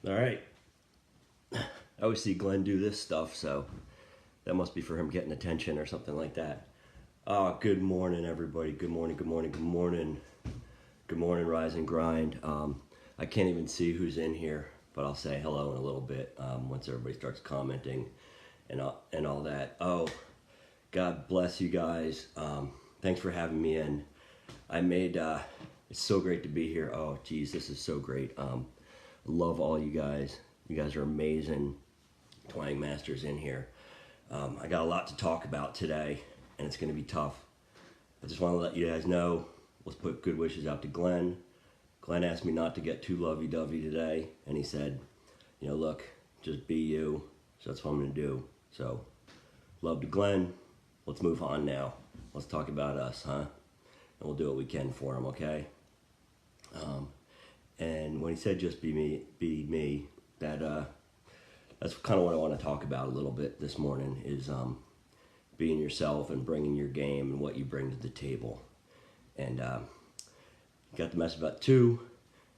All right. I always see Glenn do this stuff, so that must be for him getting attention or something like that. Good morning, everybody. Good morning, good morning, good morning. Good morning, Rise and Grind. I can't even see who's in here, but I'll say hello in a little bit once everybody starts commenting and all that. Oh, God bless you guys. Thanks for having me in. It's so great to be here. Oh, geez, this is so great. Love all you guys. You guys are amazing twang masters in here. I got a lot to talk about today, and it's going to be tough. I just want to let you guys know, let's put good wishes out to Glenn. Glenn asked me not to get too lovey-dovey today, and he said, look, just be you. So that's what I'm going to do. So, love to Glenn. Let's move on now. Let's talk about us, huh? And we'll do what we can for him, okay? And when he said just be me, that's kind of what I want to talk about a little bit this morning is being yourself and bringing your game and what you bring to the table. And got the message about 2.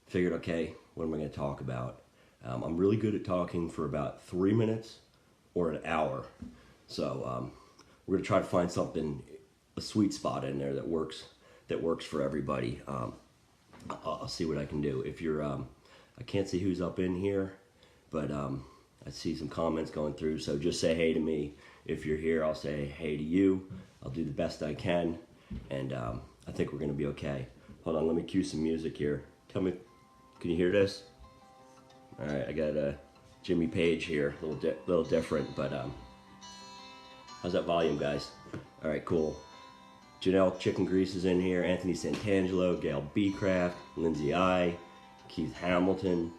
Figured, okay, what am I going to talk about? I'm really good at talking for about 3 minutes or an hour. So we're going to try to find something, a sweet spot in there that works for everybody. I'll see what I can do. If you're, I can't see who's up in here, but I see some comments going through, so just say hey to me. If you're here, I'll say hey to you. I'll do the best I can, and I think we're going to be okay. Hold on, let me cue some music here. Tell me, can you hear this? All right, I got Jimmy Page here, a little different, but how's that volume, guys? All right, cool. Janelle Chicken Grease is in here, Anthony Santangelo, Gail Beecraft, Lindsay I, Keith Hamilton,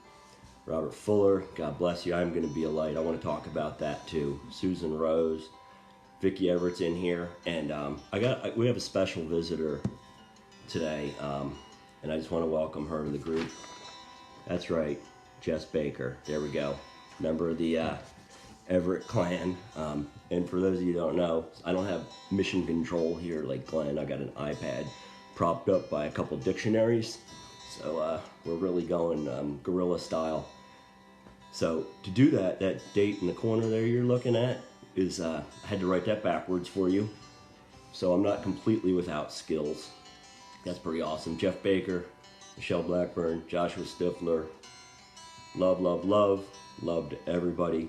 Robert Fuller, God bless you, I'm going to be a light. I want to talk about that too. Susan Rose, Vicki Everett's in here, and we have a special visitor today, and I just want to welcome her to the group. That's right, Jess Baker. There we go, member of the Everett clan. And for those of you who don't know, I don't have mission control here like Glenn. I got an iPad propped up by a couple dictionaries. So we're really going guerrilla style. So to do that date in the corner there you're looking at is, I had to write that backwards for you. So I'm not completely without skills. That's pretty awesome. Jeff Baker, Michelle Blackburn, Joshua Stifler. Love, love, love. Love to everybody.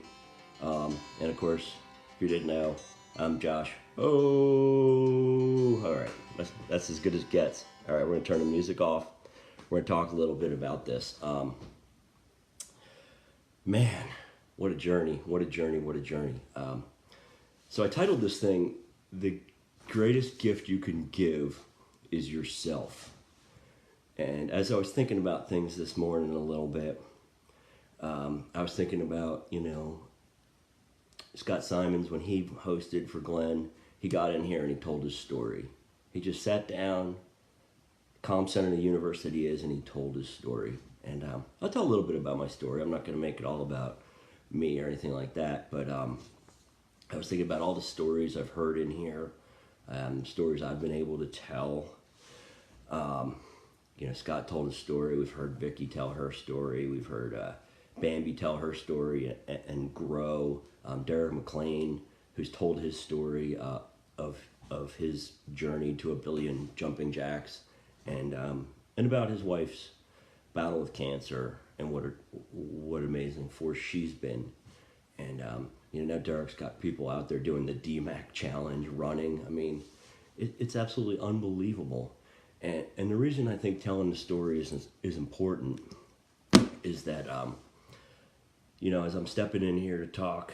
And of course, if you didn't know, I'm Josh. Oh, all right. That's as good as it gets. All right, we're going to turn the music off. We're going to talk a little bit about this. Man, what a journey. What a journey. What a journey. So I titled this thing, The Greatest Gift You Can Give is Yourself. And as I was thinking about things this morning a little bit, I was thinking about, Scott Simons, when he hosted for Glenn, he got in here and he told his story. He just sat down, calm center of the universe that he is, and he told his story. And I'll tell a little bit about my story. I'm not going to make it all about me or anything like that, but I was thinking about all the stories I've heard in here, stories I've been able to tell. Scott told his story. We've heard Vicki tell her story. We've heard Bambi tell her story and grow. Derek McLean, who's told his story of his journey to 1 billion jumping jacks, and about his wife's battle with cancer and what amazing force she's been. And now Derek's got people out there doing the DMAC challenge, running. I mean, it's absolutely unbelievable. And the reason I think telling the story is important is that as I'm stepping in here to talk,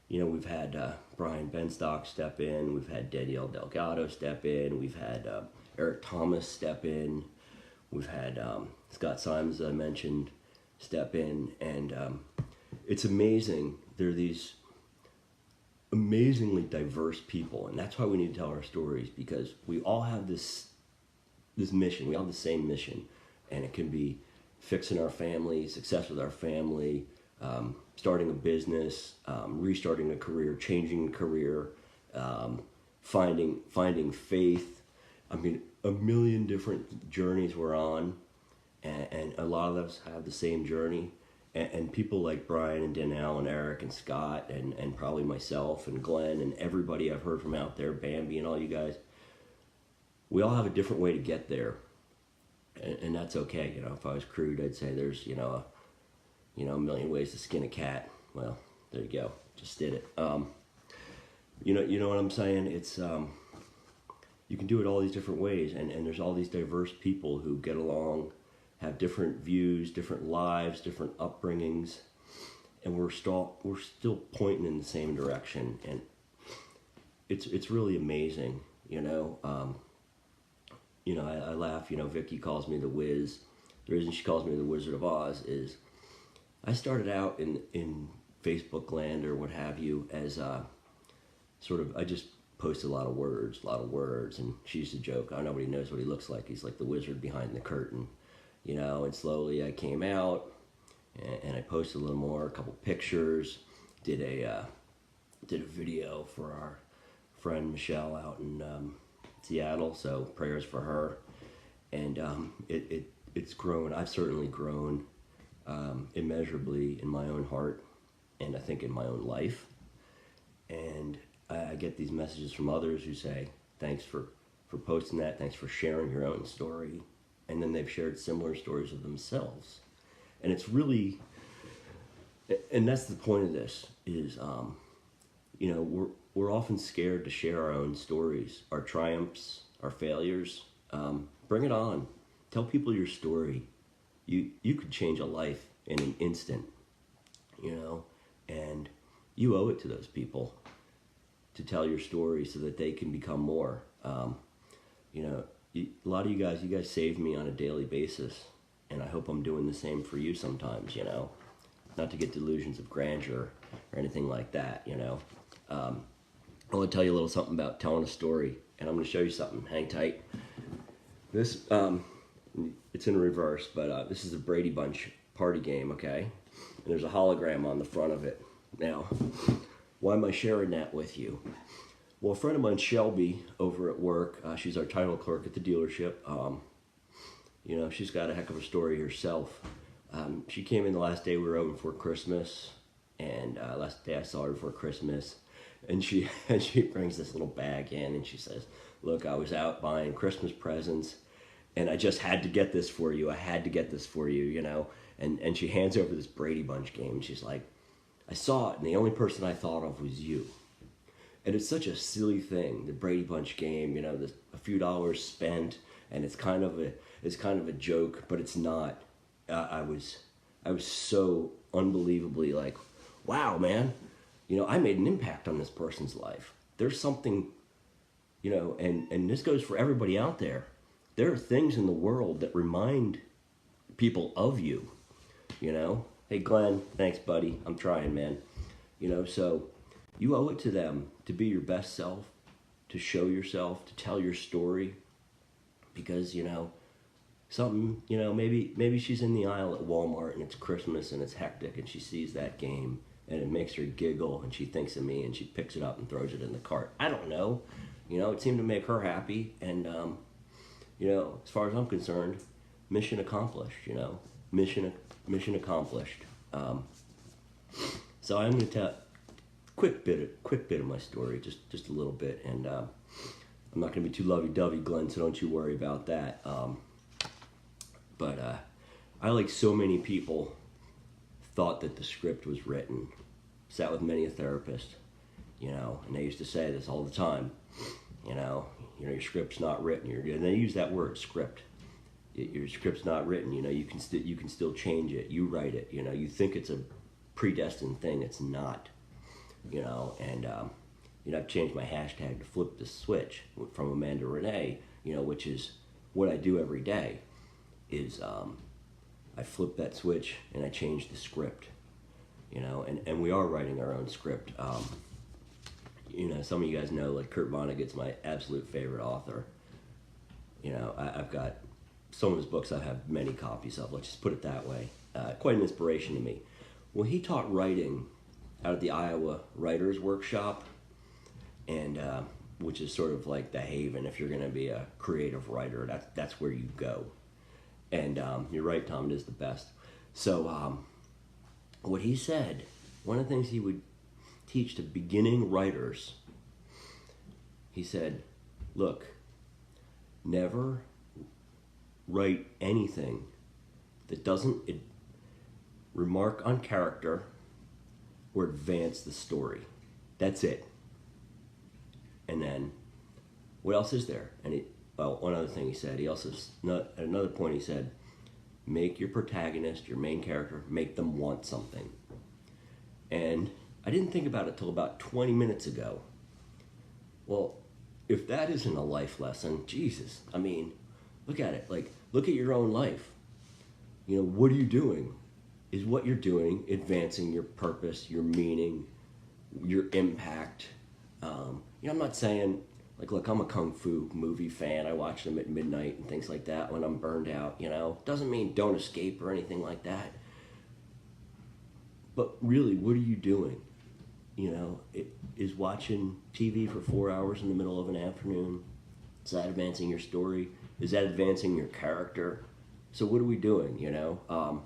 we've had Brian Benstock step in, we've had Danielle Delgado step in, we've had Eric Thomas step in, we've had Scott Simons, as I mentioned, step in, and it's amazing. There are these amazingly diverse people, and that's why we need to tell our stories, because we all have this mission, we all have the same mission, and it can be fixing our family, success with our family, starting a business, restarting a career, changing a career, finding faith. I mean, a million different journeys we're on, and a lot of us have the same journey, and people like Brian and Danelle and Eric and Scott and probably myself and Glenn and everybody I've heard from out there, Bambi and all you guys, we all have a different way to get there, and that's okay. You know, if I was crude, I'd say there's a million ways to skin a cat. Well, there you go, just did it. You know what I'm saying? It's you can do it all these different ways, and there's all these diverse people who get along, have different views, different lives, different upbringings, and we're still pointing in the same direction, and it's really amazing. I laugh. Vicky calls me the Wiz. The reason she calls me the Wizard of Oz is I started out in Facebook land or what have you as I just posted a lot of words, and she used to joke, oh, nobody knows what he looks like. He's like the wizard behind the curtain, and slowly I came out and I posted a little more, a couple pictures, did a video for our friend Michelle out in Seattle, so prayers for her. And it's grown. I've certainly grown immeasurably in my own heart, and I think in my own life. And I get these messages from others who say, thanks for posting that, thanks for sharing your own story. And then they've shared similar stories of themselves. And it's really, and that's the point of this, is, we're often scared to share our own stories, our triumphs, our failures. Bring it on. Tell people your story. You could change a life in an instant, and you owe it to those people to tell your story so that they can become more. A lot of you guys save me on a daily basis, and I hope I'm doing the same for you sometimes, not to get delusions of grandeur or anything like that, I want to tell you a little something about telling a story, and I'm going to show you something. Hang tight. This, it's in reverse, but this is a Brady Bunch party game, okay? And there's a hologram on the front of it. Now, why am I sharing that with you? Well, a friend of mine, Shelby, over at work, she's our title clerk at the dealership. She's got a heck of a story herself. She came in the last day we were open for Christmas, and last day I saw her before Christmas, and she brings this little bag in, and she says, look, I was out buying Christmas presents, and I just had to get this for you. I had to get this for you, and she hands over this Brady Bunch game, and she's like, I saw it, and the only person I thought of was you. And it's such a silly thing, the Brady Bunch game, there's a few dollars spent, and it's kind of a joke, but it's not. I was so unbelievably like, wow, man, I made an impact on this person's life. There's something, and this goes for everybody out there. There are things in the world that remind people of you, Hey, Glenn, thanks, buddy. I'm trying, man. So you owe it to them to be your best self, to show yourself, to tell your story, because, something, maybe she's in the aisle at Walmart and it's Christmas and it's hectic and she sees that game and it makes her giggle and she thinks of me and she picks it up and throws it in the cart. I don't know. It seemed to make her happy, and, as far as I'm concerned, mission accomplished, mission accomplished. So I'm going to tell a quick bit of my story, just a little bit, and I'm not going to be too lovey-dovey, Glenn, so don't you worry about that. But I, like so many people, thought that the script was written. Sat with many a therapist, and they used to say this all the time. Your script's not written. And they use that word, script. Your script's not written. You can still change it. You write it. You think it's a predestined thing. It's not. And I've changed my hashtag to flip the switch from Amanda Renee. Which is what I do every day. Is I flip that switch and I change the script. And we are writing our own script. Some of you guys know, like, Kurt Vonnegut's my absolute favorite author. I've got some of his books I have many copies of, let's just put it that way. Quite an inspiration to me. Well, he taught writing out at the Iowa Writers Workshop, and which is sort of like the haven if you're going to be a creative writer. That's where you go. And you're right, Tom, it is the best. So what he said, one of the things he would teach to beginning writers, he said, look, never write anything that doesn't remark on character or advance the story. That's it. And then, what else is there? And one other thing he said, he also, at another point he said, make your protagonist, your main character, make them want something. And I didn't think about it till about 20 minutes ago. Well, if that isn't a life lesson, Jesus, I mean, look at it. Like, look at your own life. You know, what are you doing? Is what you're doing advancing your purpose, your meaning, your impact? You know, I'm not saying, like, look, I'm a Kung Fu movie fan. I watch them at midnight and things like that when I'm burned out, you know. Doesn't mean don't escape or anything like that. But really, what are you doing? You know, is watching TV for 4 hours in the middle of an afternoon, is that advancing your story? Is that advancing your character? So what are we doing, you know?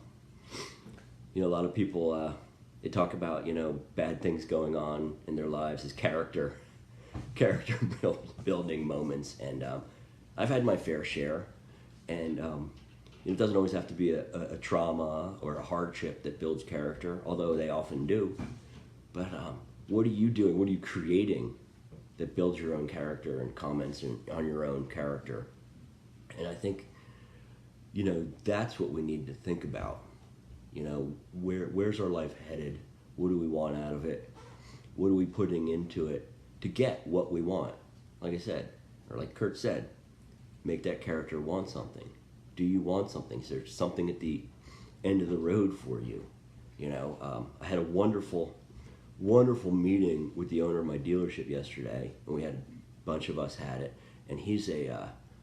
You know, a lot of people, they talk about, you know, bad things going on in their lives as character building moments. And I've had my fair share. And it doesn't always have to be a trauma or a hardship that builds character, although they often do. But what are you doing? What are you creating that builds your own character and comments on your own character? And I think, you know, that's what we need to think about. You know, where's our life headed? What do we want out of it? What are we putting into it to get what we want? Like I said, or like Kurt said, make that character want something. Do you want something? Is there something at the end of the road for you? You know, I had a wonderful meeting with the owner of my dealership yesterday, and we had a bunch of us had it, and he's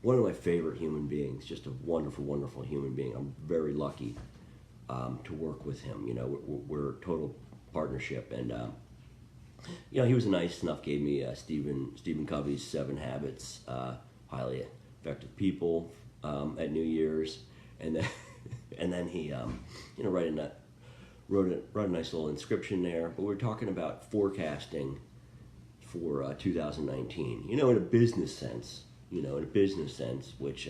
one of my favorite human beings, just a wonderful human being. I'm very lucky to work with him. You know, we're a total partnership, and you know, he was nice enough, gave me Stephen Covey's 7 Habits, Highly Effective People at New Year's, and then he you know, wrote a nice little inscription there. But we're talking about forecasting for 2019. You know, in a business sense. You know, in a business sense, which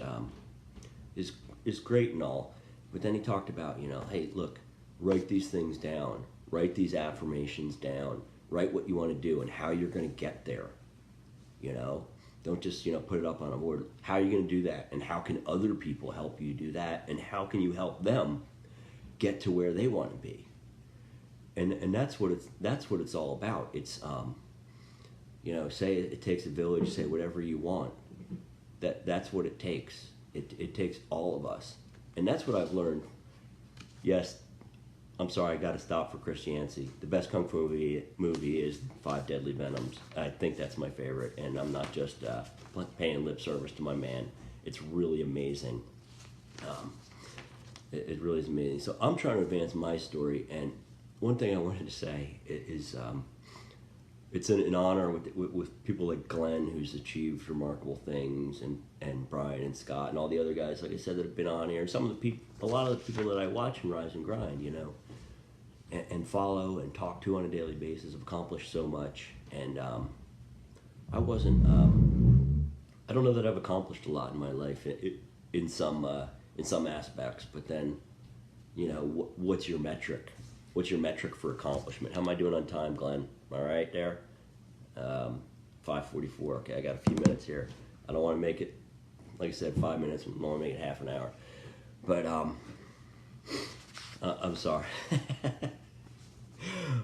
is great and all. But then he talked about, you know, hey, look, write these things down. Write these affirmations down. Write what you want to do and how you're going to get there. You know, don't just, you know, put it up on a board. How are you going to do that? And how can other people help you do that? And how can you help them get to where they want to be? And that's what it's all about. It's you know, say it takes a village. Say whatever you want. That's what it takes. It takes all of us, and that's what I've learned. Yes, I'm sorry, I got to stop for Christianity. The best kung fu movie is Five Deadly Venoms. I think that's my favorite, and I'm not just paying lip service to my man. It's really amazing. It really is amazing. So I'm trying to advance my story, and one thing I wanted to say is it's an honor with people like Glenn, who's achieved remarkable things, and Brian and Scott and all the other guys, like I said, that have been on here, and a lot of the people that I watch and Rise and Grind, you know, and follow and talk to on a daily basis have accomplished so much. And I wasn't, I don't know that I've accomplished a lot in my life in some aspects, but then, you know, what's your metric? What's your metric for accomplishment? How am I doing on time, Glenn? All right there? 5:44. Okay, I got a few minutes here. I don't want to make it, like I said, 5 minutes. I want to make it half an hour. But I'm sorry.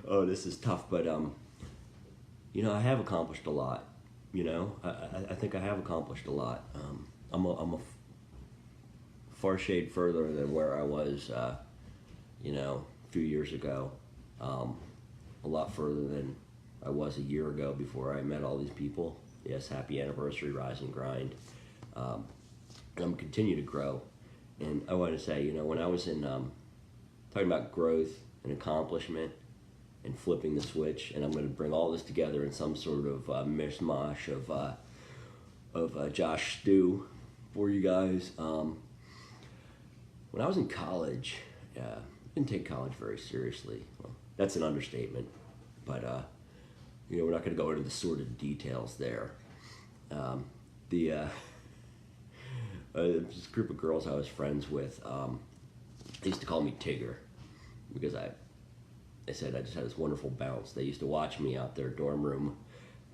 Oh, this is tough. But you know, I have accomplished a lot. You know, I think I have accomplished a lot. I'm a far shade further than where I was, you know, a few years ago. A lot further than I was a year ago before I met all these people. Yes, happy anniversary, Rise and Grind. And I'm going to continue to grow. And I want to say, you know, when I was in talking about growth and accomplishment and flipping the switch, and I'm going to bring all this together in some sort of mishmash of Josh stew for you guys. When I was in college, didn't take college very seriously. Well, that's an understatement, but we're not going to go into the sordid details there. The this group of girls I was friends with, they used to call me Tigger because they said I just had this wonderful bounce. They used to watch me out their dorm room.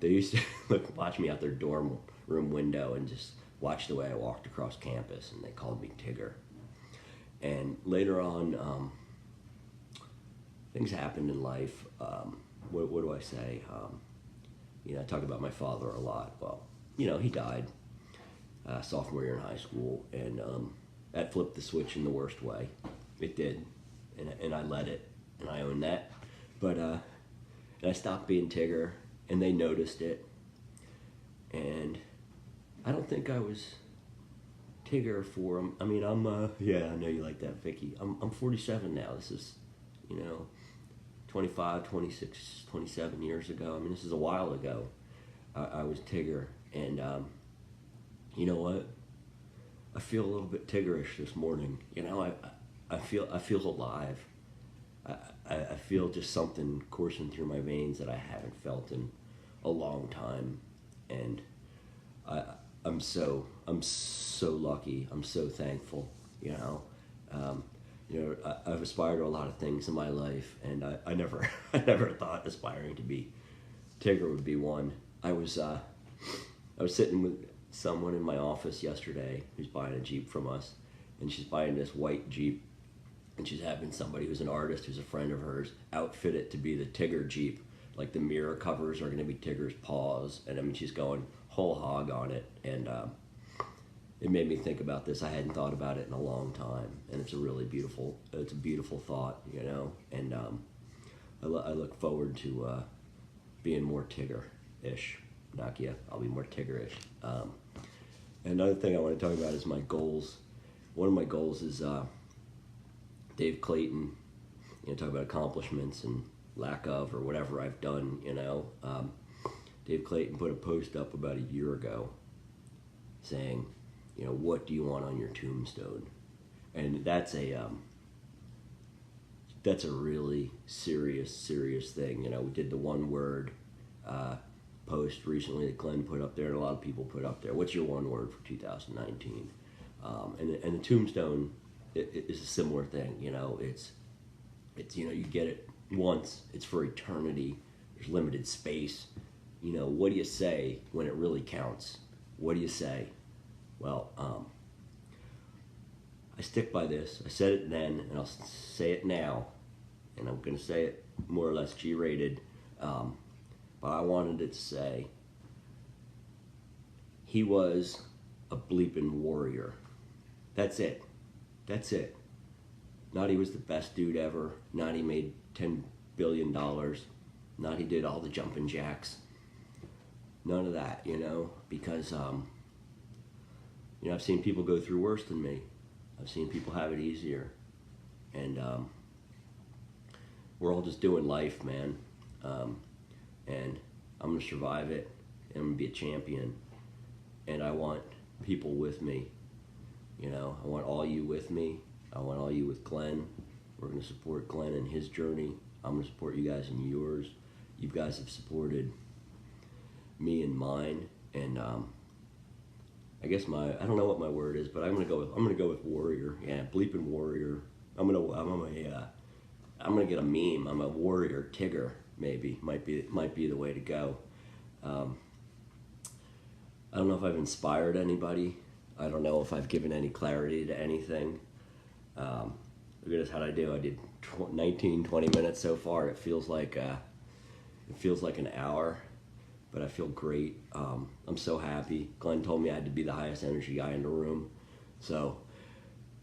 They used to watch me out their dorm room window and just watch the way I walked across campus, and they called me Tigger. And later on, things happened in life. What do I say? I talk about my father a lot. Well, he died sophomore year in high school, and that flipped the switch in the worst way. It did, and I let it, and I own that. But and I stopped being Tigger, and they noticed it. And I don't think I was Tigger for them. I mean, yeah, I know you like that, Vicky. I'm 47 now. This is, 25, 26, 27 years ago. I mean, this is a while ago. I was Tigger, and you know what? I feel a little bit Tiggerish this morning. I feel alive. I feel just something coursing through my veins that I haven't felt in a long time, and I'm so lucky. I'm so thankful. I've aspired to a lot of things in my life, and I never thought aspiring to be Tigger would be one. I was sitting with someone in my office yesterday who's buying a Jeep from us, and she's buying this white Jeep, and she's having somebody who's an artist who's a friend of hers outfit it to be the Tigger Jeep. Like the mirror covers are going to be Tigger's paws, and I mean she's going whole hog on it, and it made me think about this. I hadn't thought about it in a long time, and it's a beautiful thought, and I look forward to being more Tigger-ish. Not yet, I'll be more Tigger-ish. Another thing I want to talk about is my goals. One of my goals is Dave Clayton, talk about accomplishments and lack of, or whatever I've done, Dave Clayton put a post up about a year ago saying, what do you want on your tombstone? And that's a really serious thing. We did the one word post recently that Glenn put up there, and a lot of people put up there. What's your one word for 2019? And the tombstone is a similar thing. It's you get it once. It's for eternity. There's limited space. What do you say when it really counts? What do you say? Well, I stick by this. I said it then, and I'll say it now, and I'm going to say it more or less G-rated, but I wanted it to say, he was a bleeping warrior. That's it. Not he was the best dude ever, not he made $10 billion, not he did all the jumping jacks, none of that, because I've seen people go through worse than me. I've seen people have it easier. And we're all just doing life, man. And I'm going to survive it. And I'm going to be a champion. And I want people with me. I want all you with me. I want all you with Glenn. We're going to support Glenn in his journey. I'm going to support you guys in yours. You guys have supported me in mine. And I guess I don't know what my word is, but I'm gonna go with warrior. Yeah, bleeping warrior. I'm gonna get a meme. I'm a warrior Tigger. Maybe might be the way to go. I don't know if I've inspired anybody. I don't know if I've given any clarity to anything. Look at this. How'd I do? I did 19, 20 minutes so far. It feels like an hour. But I feel great. I'm so happy. Glenn told me I had to be the highest energy guy in the room. So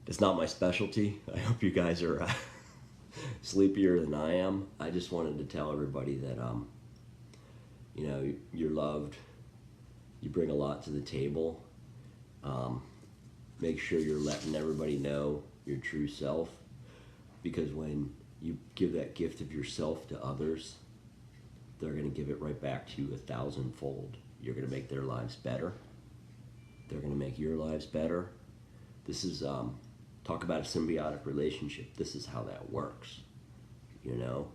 it's not my specialty. I hope you guys are sleepier than I am. I just wanted to tell everybody that, you're loved. You bring a lot to the table. Make sure you're letting everybody know your true self. Because when you give that gift of yourself to others, they're going to give it right back to you 1,000-fold. You're going to make their lives better. They're going to make your lives better. This is Talk about a symbiotic relationship. This is how that works. You know,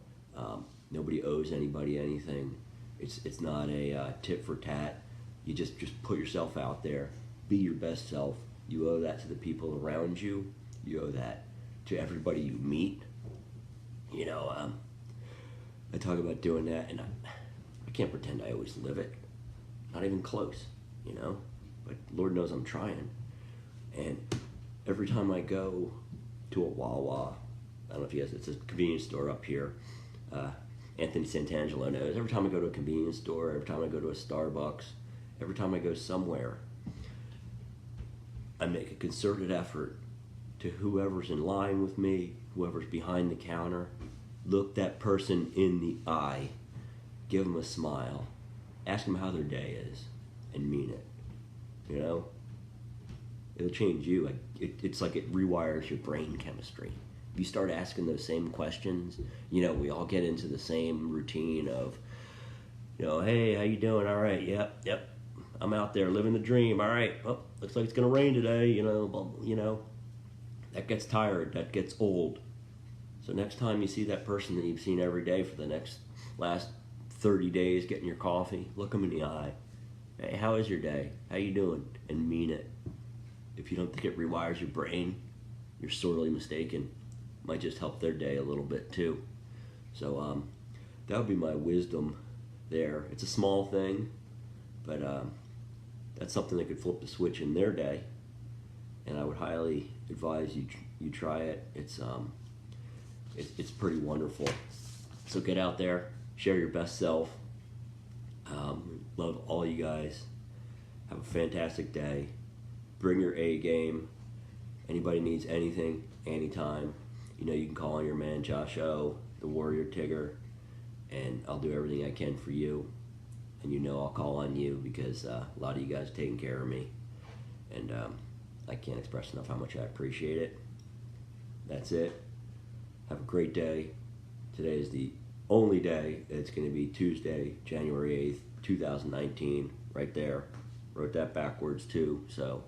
nobody owes anybody anything. It's not a tit for tat. You just put yourself out there. Be your best self. You owe that to the people around you. You owe that to everybody you meet. You know, I talk about doing that, and I can't pretend I always live it. Not even close, you know? But Lord knows I'm trying. And every time I go to a Wawa, I don't know if you guys, it's a convenience store up here. Anthony Santangelo knows. Every time I go to a convenience store, every time I go to a Starbucks, every time I go somewhere, I make a concerted effort to whoever's in line with me, whoever's behind the counter, look that person in the eye, give them a smile, ask them how their day is, and mean it. You know? It'll change you. It's like it rewires your brain chemistry. If you start asking those same questions, you know, we all get into the same routine of, you know, hey, how you doing? All right, yep. I'm out there living the dream. All right, well, looks like it's gonna rain today. You know, that gets tired. That gets old. So next time you see that person that you've seen every day for the last 30 days getting your coffee, look them in the eye. Hey, how is your day? How you doing? And mean it. If you don't think it rewires your brain, you're sorely mistaken. Might just help their day a little bit too. So that would be my wisdom there. It's a small thing, but that's something that could flip the switch in their day. And I would highly advise you try it. It's pretty wonderful. So get out there, share your best self. Love all you guys. Have a fantastic day. Bring your A game. Anybody needs anything, anytime, you know, you can call on your man Josh O, the Warrior Tigger, and I'll do everything I can for you. And you know I'll call on you because a lot of you guys are taking care of me. And I can't express enough how much I appreciate it. That's it. Have a great day. Today is the only day. It's going to be Tuesday, January 8th, 2019. Right there. Wrote that backwards too. So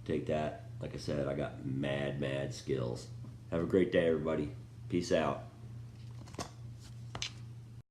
take that. Like I said, I got mad skills. Have a great day, everybody. Peace out.